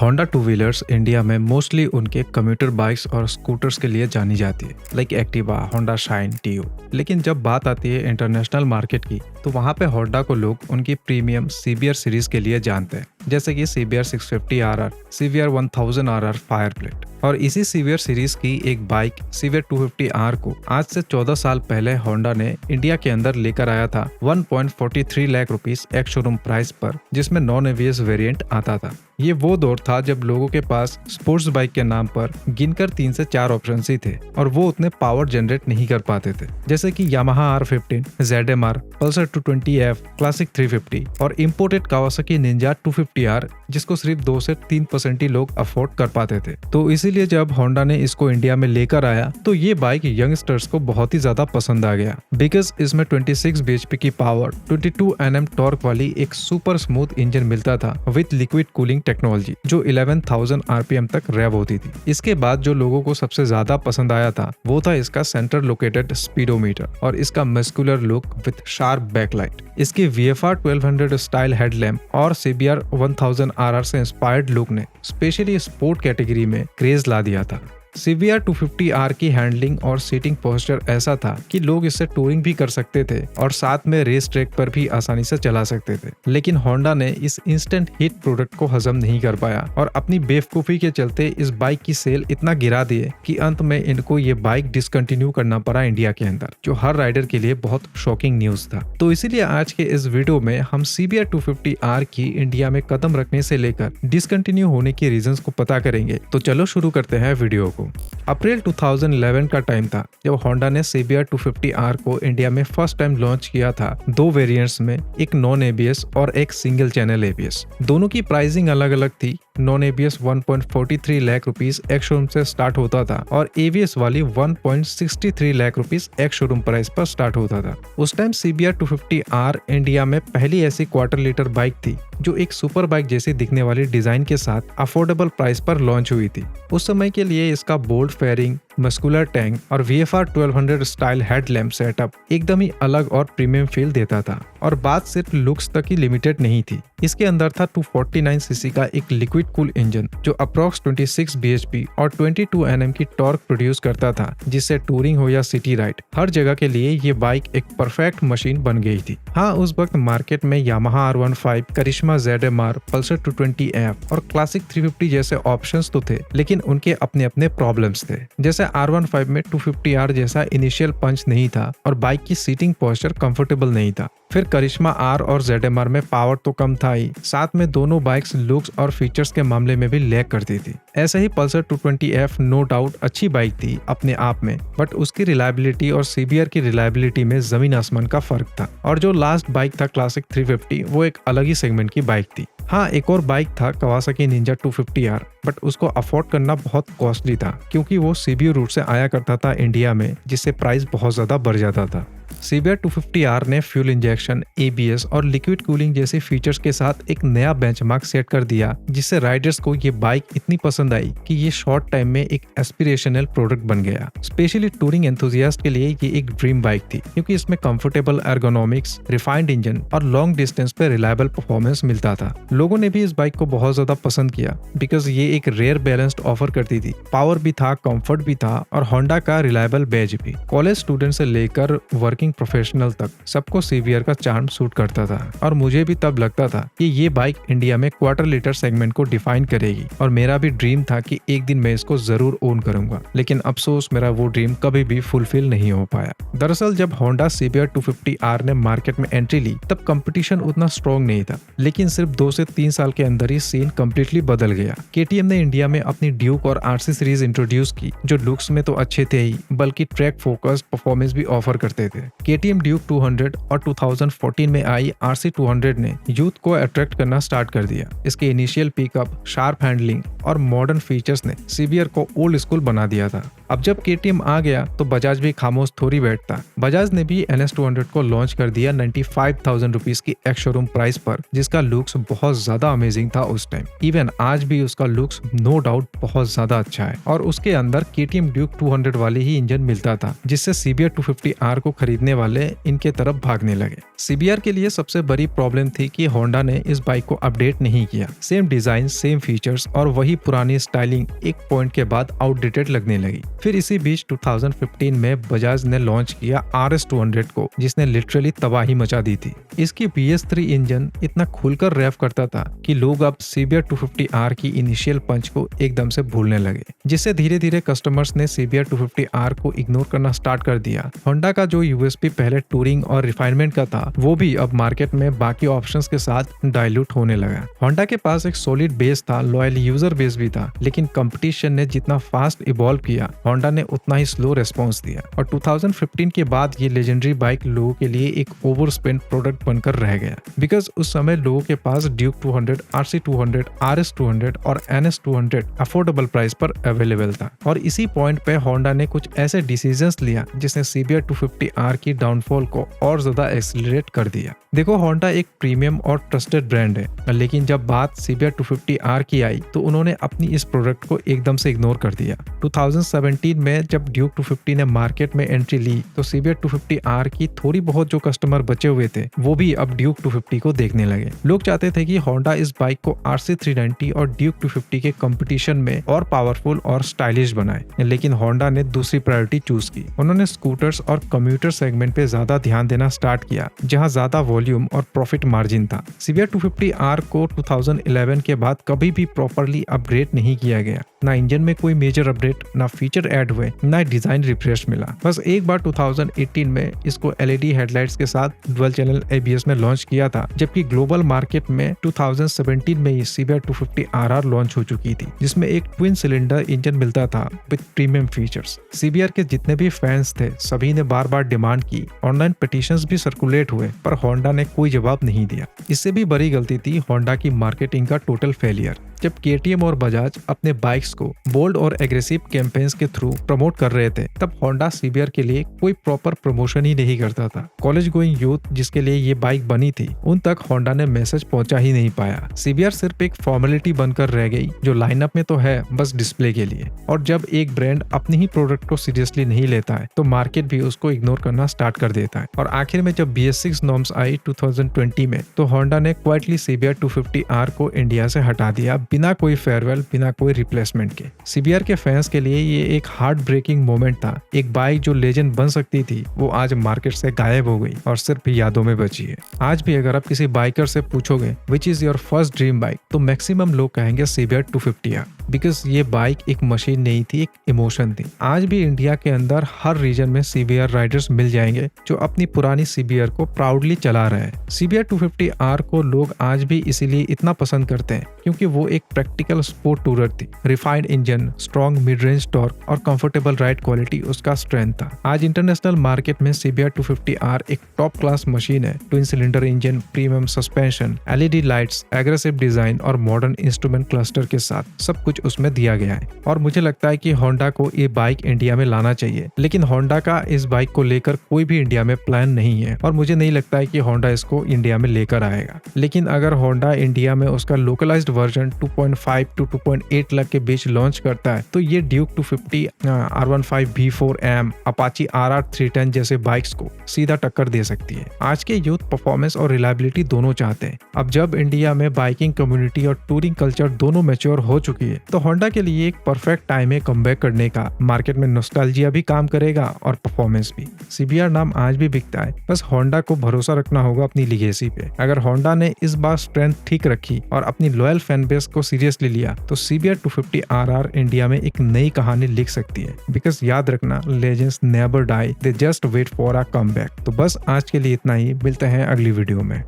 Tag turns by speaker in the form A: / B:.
A: Honda two wheelers India में mostly उनके computer bikes और स्कूटर्स के लिए जानी जाती है, लाइक एक्टिवा, होंडा शाइन, टियो। लेकिन जब बात आती है इंटरनेशनल मार्केट की, तो वहाँ पे होंडा को लोग उनकी प्रीमियम सीबीआर सीरीज के लिए जानते हैं, जैसे कि सीबीआर 650RR, सीबीआर 1000RR फायरप्लेट। और इसी सीबीआर सीरीज की एक बाइक सीबीआर 250R को आज से 14 साल पहले होंडा ने इंडिया के अंदर लेकर आया था 1.43 लाख रुपीस एक शोरूम प्राइस पर, जिसमें नॉन एवीएस वेरिएंट आता था। ये वो दौर था जब लोगों के पास स्पोर्ट्स बाइक के नाम पर गिनकर 3 से 4 ऑप्शन ही थे और वो उतने पावर जनरेट नहीं कर पाते थे, जैसे कि Yamaha R15, ZMR, Pulsar 220F, classic 350 और इम्पोर्टेड कावासाकी निंजा 250R, जिसको सिर्फ 2 से 3% ही लोग अफोर्ड कर पाते थे। तो इसीलिए जब होंडा ने इसको इंडिया में लेकर आया तो ये बाइक यंगस्टर्स को बहुत ही ज्यादा पसंद आ गया, बिकॉज इसमें 26 bhp की पावर, 22 Nm टॉर्क वाली एक सुपर स्मूथ इंजन मिलता था विद लिक्विड कूलिंग टेक्नोलॉजी, जो 11,000 RPM तक रेव होती थी। इसके बाद जो लोगों को सबसे ज्यादा पसंद आया था वो था इसका सेंटर लोकेटेड स्पीडोमीटर और इसका muscular look with sharp backlight. इसकी VFR 1200 स्टाइल हेडलैम्प और CBR 1000RR से इंस्पायर्ड लुक ने स्पेशली स्पोर्ट कैटेगरी में क्रेज ला दिया था। CBR 250R की हैंडलिंग और सीटिंग पोस्चर ऐसा था कि लोग इससे टूरिंग भी कर सकते थे और साथ में रेस ट्रैक पर भी आसानी से चला सकते थे। लेकिन होंडा ने इस इंस्टेंट हिट प्रोडक्ट को हजम नहीं कर पाया और अपनी बेवकूफी के चलते इस बाइक की सेल इतना गिरा दिए कि अंत में इनको ये बाइक डिसकंटिन्यू करना पड़ा इंडिया के अंदर, जो हर राइडर के लिए बहुत शॉकिंग न्यूज था। तो इसीलिए आज के इस वीडियो में हम CBR 250R की इंडिया में कदम रखने से लेकर डिसकंटिन्यू होने के रीजंस को पता करेंगे। तो चलो शुरू करते हैं वीडियो को। अप्रैल 2011 का टाइम था जब होंडा ने CBR 250R को इंडिया में फर्स्ट टाइम लॉन्च किया था, 2 वेरिएंट्स में, एक नॉन एबीएस और एक सिंगल चैनल एबीएस। दोनों की प्राइसिंग अलग अलग थी। नॉन एबीएस 1.43 लाख रुपीस एक शोरूम से स्टार्ट होता था और एबीएस वाली 1.63 लाख रुपीस एक शोरूम प्राइस पर स्टार्ट होता था। उस टाइम CBR 250R इंडिया में पहली ऐसी क्वार्टर लीटर बाइक थी जो एक सुपर बाइक जैसी दिखने वाली डिजाइन के साथ अफोर्डेबल प्राइस पर लॉन्च हुई थी। उस समय के लिए इसका बोल्ड फेयरिंग, मस्कुलर टैंक और VFR 1200 स्टाइल हेडलैम्प सेटअप एकदम ही अलग और प्रीमियम फील देता था। और बात सिर्फ लुक्स तक ही लिमिटेड नहीं थी, इसके अंदर था 249cc का एक लिक्विड कूल इंजन जो अप्रॉक्स 26 bhp और 22 Nm की टॉर्क प्रोड्यूस करता था, जिससे टूरिंग हो या सिटी राइड, हर जगह के लिए ये बाइक एक परफेक्ट मशीन बन गई थी। हाँ, उस वक्त मार्केट में यामाहा R15, करिश्मा ZMR, पल्सर 220F और क्लासिक 350 जैसे ऑप्शंस तो थे, लेकिन उनके अपने अपने प्रॉब्लम्स थे। जैसे R15 में 250R जैसा इनिशियल पंच नहीं था और बाइक की सीटिंग पोस्चर कंफर्टेबल नहीं था। फिर करिश्मा R और ZMR में पावर तो कम था ही, साथ में दोनों बाइक्स लुक्स और फीचर्स के मामले में भी लैग करती थी। ऐसे ही पल्सर 220F नो डाउट अच्छी बाइक थी अपने आप में, बट उसकी रिलायबिलिटी और CBR की रिलायबिलिटी में जमीन आसमान का फर्क था। और जो लास्ट बाइक था क्लासिक 350, वो एक अलग ही सेगमेंट की बाइक थी। हाँ, एक और बाइक था कावासाकी निंजा 250R, बट उसको अफोर्ड करना बहुत कॉस्टली था क्योंकि वो CBU रूट से आया करता था इंडिया में, जिससे प्राइस बहुत ज्यादा बढ़ जाता था। CBR 250R ने फ्यूल इंजेक्शन, ABS और लिक्विड कूलिंग जैसे फीचर्स के साथ एक नया बेंचमार्क सेट कर दिया, जिससे राइडर्स को ये बाइक इतनी पसंद आई कि ये शॉर्ट टाइम में एक एस्पिरेशनल प्रोडक्ट बन गया। स्पेशली टूरिंग एंथुसियास्ट के लिए ये एक ड्रीम बाइक थी क्योंकि इसमें कंफर्टेबल एर्गोनॉमिक्स, रिफाइंड इंजन और लॉन्ग डिस्टेंस पे रिलायबल परफॉर्मेंस मिलता था। लोगों ने भी इस बाइक को बहुत ज्यादा पसंद किया बिकॉज ये एक रेयर बैलेंस्ड ऑफर करती थी। पावर भी था, कंफर्ट भी था और होंडा का रिलायबल बैज भी। कॉलेज स्टूडेंट से लेकर वर्किंग प्रोफेशनल तक सबको CBR का चार्म सूट करता था और मुझे भी तब लगता था कि ये बाइक इंडिया में क्वार्टर लीटर सेगमेंट को डिफाइन करेगी और मेरा भी ड्रीम था कि एक दिन मैं इसको जरूर ओन करूंगा। लेकिन अफसोस मेरा वो ड्रीम कभी भी फुलफिल नहीं हो पाया। दरअसल जब होंडा CBR 250R ने मार्केट में एंट्री ली तब कंपटीशन उतना स्ट्रॉन्ग नहीं था, लेकिन सिर्फ 2 से 3 साल के अंदर ही सीन कम्प्लीटली बदल गया। KTM ने इंडिया में अपनी ड्यूक और RC सीरीज इंट्रोड्यूस की, जो लुक्स में तो अच्छे थे ही बल्कि ट्रैक फोकस्ड परफॉर्मेंस भी ऑफर करते थे। KTM ड्यूक 200 और 2014 में आई RC 200 ने यूथ को अट्रैक्ट करना स्टार्ट कर दिया। इसके इनिशियल पिकअप, शार्प हैंडलिंग और मॉडर्न फीचर्स ने CBR को ओल्ड स्कूल बना दिया था। अब जब KTM आ गया तो बजाज भी खामोश थोड़ी बैठता। बजाज ने भी NS 200 को लॉन्च कर दिया 95,000 रुपीस की एक शोरूम प्राइस पर, जिसका लुक्स बहुत ज्यादा अमेजिंग था उस टाइम। इवन आज भी उसका लुक्स नो डाउट बहुत ज्यादा अच्छा है और उसके अंदर KTM ड्यूक 200 वाली ही इंजन मिलता था, जिससे CBR 250R को खरीदने वाले इनके तरफ भागने लगे। सीबीआर के लिए सबसे बड़ी प्रॉब्लम थी कि होंडा ने इस बाइक को अपडेट नहीं किया। सेम डिजाइन, सेम फीचर्स और वही पुरानी स्टाइलिंग एक पॉइंट के बाद आउटडेटेड लगने लगी। फिर इसी बीच 2015 में बजाज ने लॉन्च किया RS 200 को, जिसने लिटरली तबाही मचा दी थी। इसकी BS3 इंजन इतना खुलकर रैप करता था कि लोग अब CBR 250R की इनिशियल पंच को एकदम से भूलने लगे, जिससे धीरे धीरे कस्टमर्स ने CBR 250R को इग्नोर करना स्टार्ट कर दिया। होंडा का जो USP पहले टूरिंग और रिफाइनमेंट का था, वो भी अब मार्केट में बाकी ऑप्शंस के साथ डाइल्यूट होने लगा। होंडा के पास एक सॉलिड बेस था, लॉयल यूजर बेस भी था, लेकिन कंपटीशन ने जितना फास्ट इवॉल्व किया, होंडा ने उतना ही स्लो रेस्पॉन्स दिया और 2015 के बाद ये लेजेंडरी बाइक लोगों के लिए एक ओवर स्पेंड प्रोडक्ट बनकर रह गया। बिकॉज उस समय लोगों के पास ड्यूक 200, RC 200, RS 200 और NS 200 अफोर्डेबल प्राइस पर अवेलेबल था। और इसी पॉइंट पे होंडा ने कुछ ऐसे डिसीजंस लिया जिसने CBR 250R की डाउनफॉल को और ज्यादा एक्सीलरेट कर दिया। देखो, होंडा एक प्रीमियम और ट्रस्टेड ब्रांड है, लेकिन जब बात CBR 250R की आई तो उन्होंने अपनी इस प्रोडक्ट को एकदम से इग्नोर कर दिया। 2017 में जब ड्यूक 250 ने मार्केट में एंट्री ली तो CBR 250R की थोड़ी बहुत जो कस्टमर बचे हुए थे, वो भी अब ड्यूक 250 को देखने लगे। लोग चाहते थे कि होंडा इस बाइक को RC 390 और ड्यूक 250 के कंपटीशन में और पावरफुल और स्टाइलिश बनाए, लेकिन होंडा ने दूसरी प्रायोरिटी चूज की। उन्होंने स्कूटर्स और कम्यूटर सेगमेंट पे ज्यादा ध्यान देना स्टार्ट किया, जहां ज्यादा वॉल्यूम और प्रॉफिट मार्जिन था। CBR 250R को 2011 के बाद कभी भी प्रॉपरली अपग्रेड नहीं किया गया। ना इंजन में कोई मेजर अपडेट, ना फीचर ऐड हुए, ना डिजाइन रिफ्रेश मिला। बस एक बार 2018 में इसको LED हेडलाइट्स के साथ डुअल चैनल ABS में लॉन्च किया था, जबकि ग्लोबल मार्केट में 2017 में ही CBR 250RR लॉन्च हो चुकी थी, जिसमें एक ट्विन सिलेंडर इंजन मिलता था विद प्रीमियम फीचर्स। CBR के जितने भी फैंस थे, सभी ने बार बार डिमांड की। ऑनलाइन पिटीशंस भी सर्कुलेट हुए, पर होंडा ने कोई जवाब नहीं दिया। इससे भी बड़ी गलती थी होंडा की मार्केटिंग का टोटल फेलियर। जब KTM और बजाज अपने बाइक्स को बोल्ड और एग्रेसिव कैंपेन्स के थ्रू प्रमोट कर रहे थे, तब होंडा CBR के लिए कोई प्रॉपर प्रमोशन ही नहीं करता था। कॉलेज गोइंग यूथ जिसके लिए ये बाइक बनी थी, उन तक होंडा ने मैसेज पहुंचा ही नहीं पाया। CBR सिर्फ एक फॉर्मेलिटी बनकर रह गई, जो लाइनअप में तो है बस डिस्प्ले के लिए। और जब एक ब्रांड अपनी ही प्रोडक्ट को सीरियसली नहीं लेता है, तो मार्केट भी उसको इग्नोर करना स्टार्ट कर देता है। और आखिर में जब BS6 नॉर्म्स आई 2020 में, तो होंडा ने क्वाइटली CBR 250R को इंडिया से हटा दिया, बिना कोई फेयरवेल, बिना कोई रिप्लेसमेंट के। CBR के फैंस के लिए ये एक हार्ट ब्रेकिंग मोमेंट था। एक बाइक जो लेजेंड बन सकती थी, वो आज मार्केट से गायब हो गई और सिर्फ यादों में बची है। आज भी अगर आप किसी बाइकर से पूछोगे which is your first dream bike, तो मैक्सिमम लोग कहेंगे CBR 250R, बिकॉज ये बाइक एक मशीन नहीं थी, एक इमोशन थी। आज भी इंडिया के अंदर हर रीजन में CBR राइडर्स मिल जाएंगे जो अपनी पुरानी CBR को प्राउडली चला रहे हैं। CBR 250R को लोग आज भी इसीलिए इतना पसंद करते हैं क्योंकि वो एक प्रैक्टिकल स्पोर्ट टूरर थी। Refined engine, strong mid range torque और कंफर्टेबल राइड क्वालिटी उसका स्ट्रेंथ था। आज इंटरनेशनल मार्केट में CBR 250R एक टॉप क्लास मशीन है। Twin cylinder engine, premium suspension, LED lights, aggressive design और मॉडर्न इंस्ट्रूमेंट क्लस्टर के साथ सब कुछ उसमें दिया गया है। और मुझे लगता है कि होंडा को ये बाइक इंडिया में लाना चाहिए, लेकिन होंडा का इस बाइक को लेकर कोई भी इंडिया में प्लान नहीं है और मुझे नहीं लगता है कि होंडा इसको इंडिया में लेकर आएगा। लेकिन अगर होंडा इंडिया में उसका लोकलाइज्ड वर्जन 2.5 to 2.8 लाख के बीच लॉन्च करता है, तो ये Duke 250, R15 V4M, Apache RR 310 जैसे बाइक्स को सीधा टक्कर दे सकती है। आज के यूथ परफॉर्मेंस और रिलायबिलिटी दोनों चाहते हैं। अब जब इंडिया में बाइकिंग कम्युनिटी और टूरिंग कल्चर दोनों मैच्योर हो चुकी है, तो होंडा के लिए एक परफेक्ट टाइम है कमबैक करने का। मार्केट में नॉस्टैल्जिया भी काम करेगा और परफॉर्मेंस भी। CBR नाम आज भी बिकता है, बस होंडा को भरोसा रखना होगा अपनी लीगेसी पे। अगर होंडा ने इस बार स्ट्रेंथ ठीक रखी और अपनी लॉयल फैन बेस को सीरियसली लिया, तो CBR 250RR इंडिया में एक नई कहानी लिख सकती है। बिकॉज याद रखना, legends never die, they just wait for a comeback. तो बस आज के लिए इतना ही, मिलते हैं अगली वीडियो में।